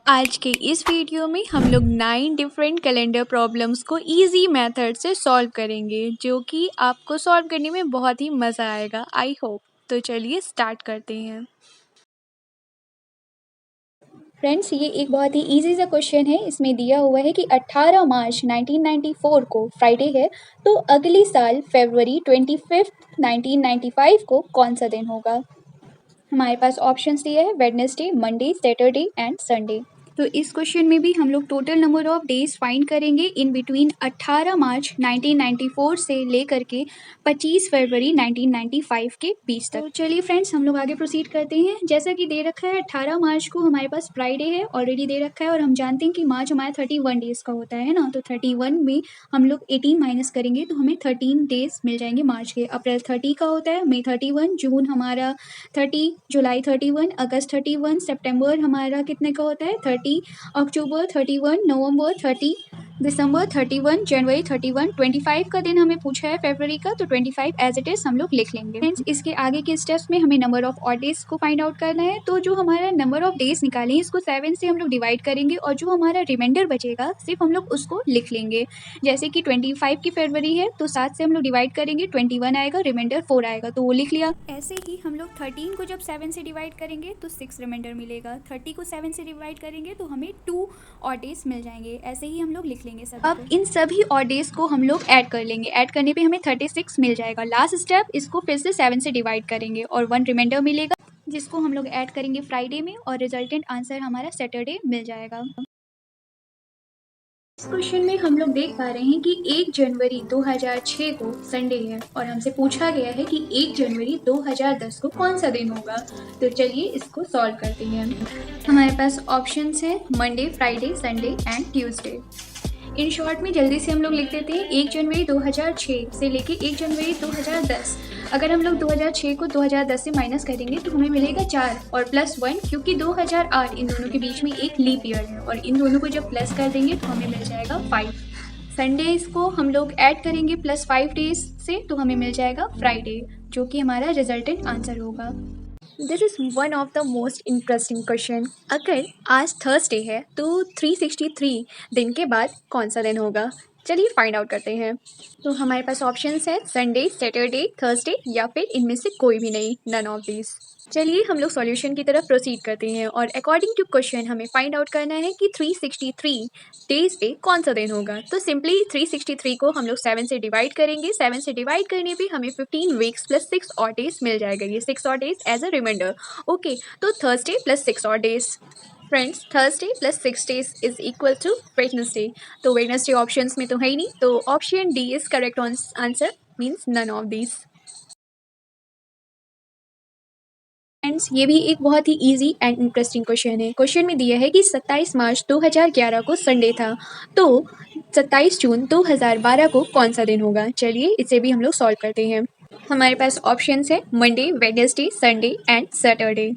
आज के इस वीडियो में हम लोग 9 डिफरेंट कैलेंडर प्रॉब्लम्स को इजी मेथड से सॉल्व करेंगे, जो कि आपको सॉल्व करने में बहुत ही मज़ा आएगा, आई होप। तो चलिए स्टार्ट करते हैं। फ्रेंड्स, ये एक बहुत ही इजी सा क्वेश्चन है। इसमें दिया हुआ है कि 18 मार्च 1994 को फ्राइडे है, तो अगली साल फरवरी 25 1995 को कौन सा दिन होगा। हमारे पास ऑप्शंस दिए हैं Wednesday, Monday, Saturday and Sunday. तो इस क्वेश्चन में भी हम लोग total number of days find करेंगे इन बिटवीन 18 मार्च 1994 से लेकर के 25 फरवरी 1995 के बीच तक। तो चलिए फ्रेंड्स, हम लोग आगे प्रोसीड करते हैं। जैसा कि दे रखा है 18 मार्च को हमारे पास फ्राइडे है, ऑलरेडी दे रखा है, और हम जानते हैं कि मार्च हमारा 31 डेज का होता है ना। तो 31 में हम लोग 18 माइनस करेंगे तो हमें 13 डेज मिल जाएंगे मार्च के। अप्रैल 30 का होता है, मई 31, जून हमारा 30, जुलाई 31, अगस्त 31, सितंबर हमारा कितने का होता है 30, अक्टूबर 31, नवंबर 30, दिसंबर 31, जनवरी 31, 25 का दिन हमें पूछा है फरवरी का, तो 25 एज इट इज हम लोग लिख लेंगे। फ्रेंड्स, इसके आगे के स्टेप्स में हमें नंबर ऑफ ऑड डेज को फाइंड आउट करना है। तो जो हमारा नंबर ऑफ डेज निकालें, इसको 7 से हम लोग डिवाइड करेंगे, और जो हमारा रिमाइंडर बचेगा सिर्फ हम लोग उसको लिख लेंगे। जैसे कि 25 की फरवरी है, तो 7 से हम लोग डिवाइड करेंगे, 21 आएगा, रिमाइंडर 4 आएगा, तो वो लिख लिया। ऐसे ही हम लोग 13 को जब 7 से डिवाइड करेंगे तो 6 रिमाइंडर मिलेगा। 30 को 7 से डिवाइड करेंगे तो हमें 2 ऑड डेज मिल जाएंगे। ऐसे ही हम लोग लिख लेंगे सब। अब इन सभी ऑड डेज को हम लोग ऐड कर लेंगे। ऐड करने पे हमें 36 मिल जाएगा। लास्ट स्टेप, इसको फिर से 7 से डिवाइड करेंगे और 1 रिमाइंडर मिलेगा, जिसको हम लोग ऐड करेंगे फ्राइडे में, और रिजल्टेंट आंसर हमारा सैटरडे मिल जाएगा। इस क्वेश्चन में हम लोग देख पा रहे हैं कि 1 जनवरी 2006 को संडे है, और हमसे पूछा गया है कि 1 जनवरी 2010 को कौन सा दिन होगा। तो चलिए इसको सॉल्व करते हैं। हमारे पास ऑप्शंस हैं Monday, Friday, Sunday and Tuesday. In short में जल्दी से हम लोग लिख देते हैं 1 जनवरी 2006 से लेके 1 जनवरी 2010। अगर हम लोग 2006 को 2010 से माइनस करेंगे तो हमें मिलेगा 4 और प्लस 1, क्योंकि 2008 इन दोनों के बीच में एक लीप ईयर है, और इन दोनों को जब प्लस कर देंगे तो हमें मिल जाएगा 5। संडेज को हम लोग ऐड करेंगे प्लस 5 डेज से, तो हमें मिल जाएगा फ्राइडे, जो कि हमारा रिजल्टेंट आंसर होगा। This is one of the most interesting question. अगर आज थर्सडे है तो 363 दिन के बाद कौन सा दिन होगा। चलिए फाइंड आउट करते हैं। तो हमारे पास ऑप्शंस है संडे, सैटरडे, थर्सडे, या फिर इनमें से कोई भी नहीं, नन ऑफ दिस। चलिए हम लोग सॉल्यूशन की तरफ प्रोसीड करते हैं, और अकॉर्डिंग टू क्वेश्चन हमें फाइंड आउट करना है कि 363 डेज पे कौन सा दिन होगा। तो सिंपली 363 को हम लोग 7 से डिवाइड करेंगे। 7 से डिवाइड करने पे हमें 15 वीक्स प्लस 6 और डेज मिल जाएगा। ये 6 और days as a reminder. Okay, तो थर्सडे प्लस 6 और days. Friends, Thursday plus 6 days is equal to Wednesday. तो वेडनेसडे ऑप्शंस में तो है ही नहीं, तो option D is correct answer, means none of these. Friends, ये भी एक बहुत ही इजी एंड इंटरेस्टिंग क्वेश्चन है। क्वेश्चन में दिया है कि 27 मार्च 2011 को संडे था, तो 27 जून 2012 को कौन सा दिन होगा। चलिए इसे भी हम लोग सॉल्व करते हैं। हमारे पास ऑप्शंस है Monday, Wednesday, Sunday and Saturday.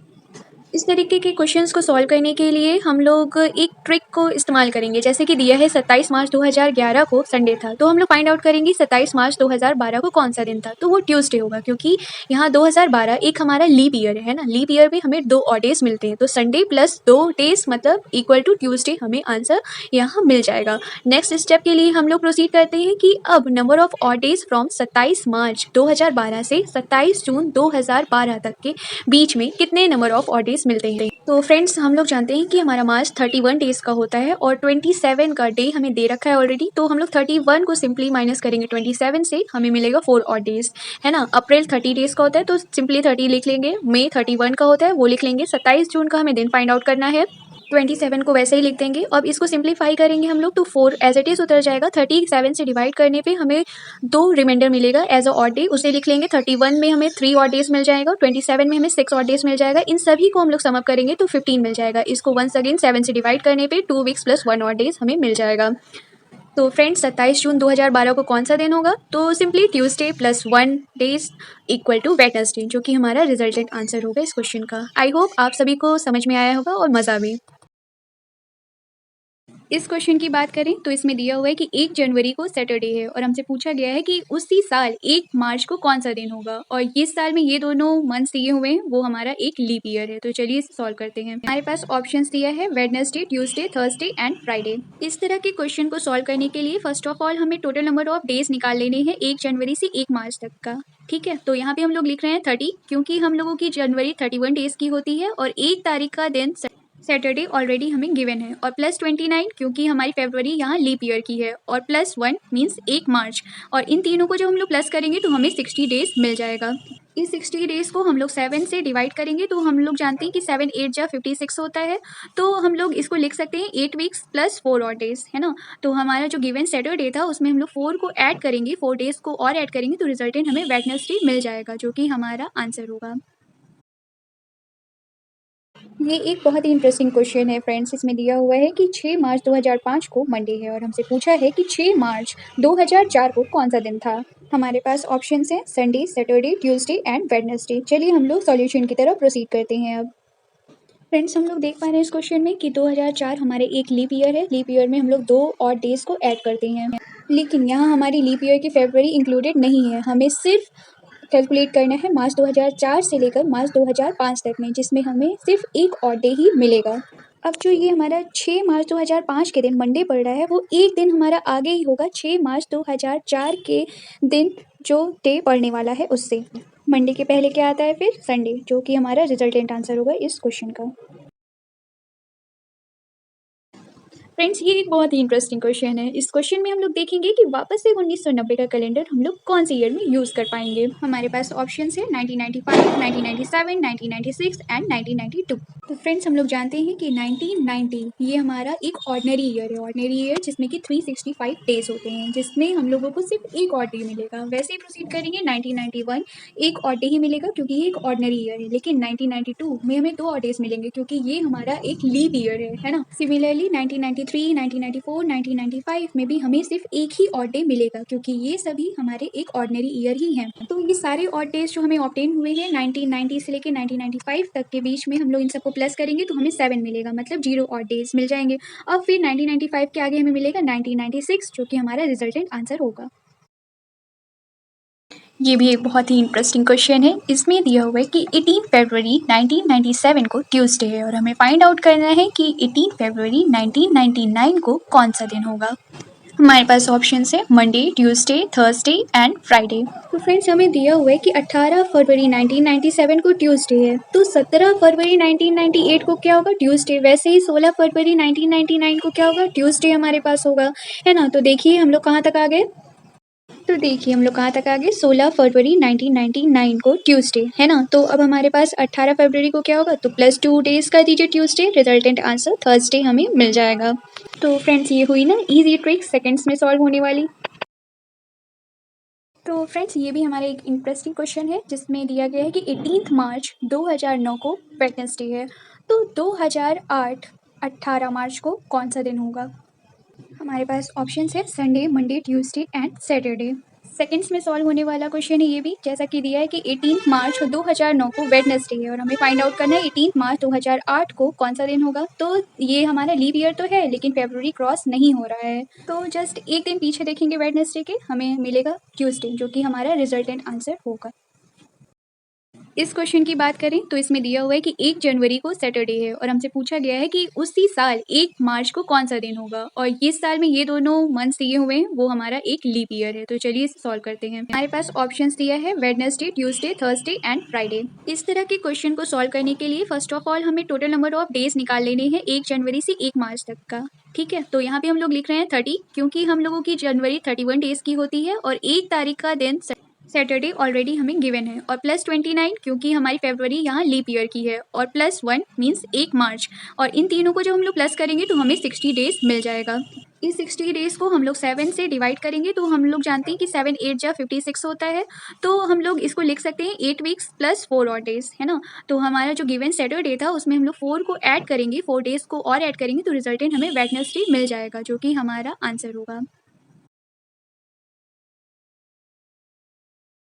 इस तरीके के क्वेश्चंस को सॉल्व करने के लिए हम लोग एक ट्रिक को इस्तेमाल करेंगे। जैसे कि दिया है 27 मार्च 2011 को संडे था, तो हम लोग फाइंड आउट करेंगे 27 मार्च 2012 को कौन सा दिन था। तो वो ट्यूसडे होगा, क्योंकि यहाँ 2012 एक हमारा लीप ईयर है ना। लीप ईयर में हमें 2 ऑड डेज मिलते हैं, तो संडे प्लस 2 डेज मतलब इक्वल टू ट्यूसडे, हमें आंसर यहाँ मिल जाएगा। नेक्स्ट स्टेप के लिए हम लोग प्रोसीड करते हैं कि अब number of odd days from 27 मार्च 2012 से 27 जून 2012 तक के बीच में कितने नंबर ऑफ ऑड डेज मिलते हैं। तो फ्रेंड्स, हम लोग जानते हैं कि हमारा मार्च 31 डेज का होता है, और 27 का डे हमें दे रखा है ऑलरेडी। तो हम लोग 31 को सिंपली माइनस करेंगे 27 से, हमें मिलेगा 4 ऑड डेज, है ना। अप्रैल 30 डेज का होता है, तो सिंपली 30 लिख लेंगे। मई 31 का होता है, वो लिख लेंगे। 27 जून का हमें दिन फाइंड आउट करना है, 27 को वैसे ही लिख देंगे। अब इसको सिंप्लीफाई करेंगे हम लोग, तो 4 एज इट इज उतर जाएगा। 37 से डिवाइड करने पे हमें 2 रिमाइंडर मिलेगा एज अ ऑड डे, उसे लिख लेंगे। 31 में हमें 3 ऑड डेज मिल जाएगा, 27 में हमें 6 ऑड डेज मिल जाएगा। इन सभी को हम लोग सम अप करेंगे तो 15 मिल जाएगा। इसको वंस अगेन 7 से डिवाइड करने पे 2 वीक्स प्लस 1 ऑड डेज हमें मिल जाएगा। तो फ्रेंड्स, 27 जून 2012 को कौन सा दिन होगा। तो simply Tuesday plus 1 days equal to Wednesday, जो कि हमारा रिजल्टेंट आंसर होगा इस क्वेश्चन का। आई होप आप सभी को समझ में आया होगा और मज़ा भी। इस क्वेश्चन की बात करें तो इसमें दिया हुआ है कि 1 जनवरी को सैटरडे है और हमसे पूछा गया है कि उसी साल 1 मार्च को कौन सा दिन होगा, और इस साल में ये दोनों मंथ्स दिए हुए हैं वो हमारा एक लीप ईयर है। तो चलिए इसे सॉल्व करते हैं। हमारे पास ऑप्शंस दिया है Wednesday, Tuesday, Thursday and Friday. इस तरह के क्वेश्चन को सॉल्व करने के लिए फर्स्ट ऑफ ऑल हमें टोटल नंबर ऑफ डेज निकाल लेने हैं 1 जनवरी से 1 मार्च तक का। ठीक है, तो यहाँ पे हम लोग लिख रहे हैं 30, क्योंकि हम लोगों की जनवरी 31 डेज की होती है और 1 तारीख का दिन सैटरडे ऑलरेडी हमें गिवन है, और प्लस 29 क्योंकि हमारी फरवरी यहाँ लीप ईयर की है, और प्लस 1 मीन्स 1 मार्च, और इन तीनों को जब हम लोग प्लस करेंगे तो हमें 60 डेज मिल जाएगा। इस 60 डेज को हम लोग 7 से डिवाइड करेंगे तो हम लोग जानते हैं कि 7 8 जा 56 होता है, तो हम लोग इसको लिख सकते हैं 8 वीक्स प्लस 4 और डेज, है ना। तो हमारा जो गिवन सैटरडे था उसमें हम लोग 4 को ऐड करेंगे, 4 डेज को और ऐड करेंगे तो रिजल्टेंट हमें वेडनेसडे मिल जाएगा, जो कि हमारा आंसर होगा। ये एक बहुत ही इंटरेस्टिंग क्वेश्चन है फ्रेंड्स। इसमें दिया हुआ है कि 6 मार्च 2005 को मंडे है और हमसे पूछा है कि 6 मार्च 2004 को कौन सा दिन था। हमारे पास ऑप्शंस हैं Sunday, Saturday, Tuesday and Wednesday. चलिए हम लोग सॉल्यूशन की तरफ प्रोसीड करते हैं। अब फ्रेंड्स हम लोग देख पा रहे हैं इस क्वेश्चन में कि 2004 हमारे एक लीप ईयर है। लीप ईयर में हम लोग 2 और डेज को ऐड करते हैं, लेकिन यहाँ हमारी लीप ईयर की फरवरी इंक्लूडेड नहीं है। हमें सिर्फ कैलकुलेट करना है मार्च 2004 से लेकर मार्च 2005 तक में, जिसमें हमें सिर्फ एक और डे ही मिलेगा। अब जो ये हमारा 6 मार्च 2005 के दिन मंडे पड़ रहा है वो एक दिन हमारा आगे ही होगा 6 मार्च 2004 के दिन जो डे पड़ने वाला है उससे। मंडे के पहले क्या आता है फिर संडे, जो कि हमारा रिजल्टेंट आंसर होगा इस क्वेश्चन का। फ्रेंड्स ये एक बहुत ही इंटरेस्टिंग क्वेश्चन है। इस क्वेश्चन में हम लोग देखेंगे कि वापस से 1990 का कैलेंडर हम लोग कौन से ईयर में यूज़ कर पाएंगे। हमारे पास ऑप्शंस है 1995, 1997, 1996 एंड 1992। तो फ्रेंड्स हम लोग जानते हैं कि 1990 ये हमारा एक ऑर्डिनरी ईयर है। ऑर्डिनरी ईयर जिसमें कि 365 डेज होते हैं, जिसमें हम लोगों को सिर्फ एक और डे मिलेगा। वैसे ही प्रोसीड करेंगे 1991 एक और डे ही मिलेगा क्योंकि ये एक ऑर्डिनरी ईयर है, लेकिन 1992 में हमें 2 और डेज मिलेंगे क्योंकि ये हमारा एक लीप ईयर है ना। सिमिलरली 1993, 1994, 1995 में भी हमें सिर्फ एक ही ऑड डे मिलेगा क्योंकि ये सभी हमारे एक ऑर्डिनरी ईयर ही हैं। तो ये सारे ऑड डेज जो हमें ऑब्टेन हुए हैं 1990 से लेकर 1995 तक के बीच में हम लोग इन सबको प्लस करेंगे तो हमें 7 मिलेगा, मतलब 0 ऑड डेज मिल जाएंगे। अब फिर 1995 के आगे हमें मिलेगा 1996, जो कि हमारा रिजल्टेंट आंसर होगा। ये भी एक बहुत ही इंटरेस्टिंग क्वेश्चन है। इसमें दिया हुआ है कि 18 फरवरी 1997 को ट्यूसडे है और हमें फाइंड आउट करना है कि 18 फरवरी 1999 को कौन सा दिन होगा। हमारे पास ऑप्शंस है Monday, Tuesday, Thursday and Friday. तो फ्रेंड्स हमें दिया हुआ है कि 18 फरवरी 1997 को ट्यूसडे है, तो 17 फरवरी 1998 को क्या होगा, ट्यूसडे। वैसे ही 16 फरवरी 1999 को क्या होगा, ट्यूसडे हमारे पास होगा, है ना। तो देखिए हम लोग कहाँ तक आ गए। तो देखिए हम लोग कहाँ तक आ गए, 16 फरवरी 1999 को ट्यूसडे, है ना। तो अब हमारे पास 18 फरवरी को क्या होगा, तो प्लस 2 डेज कर दीजिए ट्यूसडे, रिजल्टेंट आंसर थर्सडे हमें मिल जाएगा। तो फ्रेंड्स ये हुई ना इजी ट्रिक सेकंड्स में सॉल्व होने वाली। तो फ्रेंड्स ये भी हमारा एक इंटरेस्टिंग क्वेश्चन है जिसमें दिया गया है कि 18 मार्च 2009 को वेडनेसडे है, तो 2008 18 मार्च को कौन सा दिन होगा। हमारे पास ऑप्शंस है Sunday, Monday, Tuesday and Saturday. Seconds में सॉल्व होने वाला क्वेश्चन है ये भी, जैसा कि दिया है कि 18 मार्च 2009 को वेडनेसडे है और हमें फाइंड आउट करना है 18 मार्च 2008 को कौन सा दिन होगा। तो ये हमारा लीप ईयर तो है लेकिन फरवरी क्रॉस नहीं हो रहा है, तो जस्ट एक दिन पीछे देखेंगे वेडनेसडे के, हमें मिलेगा ट्यूसडे, जो कि हमारा रिजल्टेंट आंसर होगा। इस क्वेश्चन की बात करें तो इसमें दिया हुआ है कि 1 जनवरी को सैटरडे है और हमसे पूछा गया है कि उसी साल 1 मार्च को कौन सा दिन होगा, और इस साल में ये दोनों मंथ्स दिए हुए हैं वो हमारा एक लीप ईयर है। तो चलिए इसे सॉल्व करते हैं। हमारे पास ऑप्शंस दिया है Wednesday, Tuesday, Thursday and Friday. इस तरह के क्वेश्चन को सॉल्व करने के लिए फर्स्ट ऑफ ऑल हमें टोटल नंबर ऑफ डेज निकाल लेने हैं 1 जनवरी से 1 मार्च तक का। ठीक है, तो यहाँ पे हम लोग लिख रहे हैं 30, क्योंकि हम लोगों की जनवरी 31 डेज की होती है और 1 तारीख का दिन सैटरडे ऑलरेडी हमें गिवन है, और प्लस 29 क्योंकि हमारी फरवरी यहाँ लीप ईयर की है, और प्लस 1 मीन्स 1 मार्च, और इन तीनों को जब हम लोग प्लस करेंगे तो हमें 60 डेज मिल जाएगा। इस 60 डेज को हम लोग 7 से डिवाइड करेंगे तो हम लोग जानते हैं कि 7 8 जा 56 होता है, तो हम लोग इसको लिख सकते हैं 8 वीक्स प्लस 4 और डेज, है ना। तो हमारा जो गिवन सैटरडे था उसमें हम लोग 4 को ऐड करेंगे, 4 डेज को और ऐड करेंगे तो रिजल्टेंट हमें वेडनेसडे मिल जाएगा, जो कि हमारा आंसर होगा।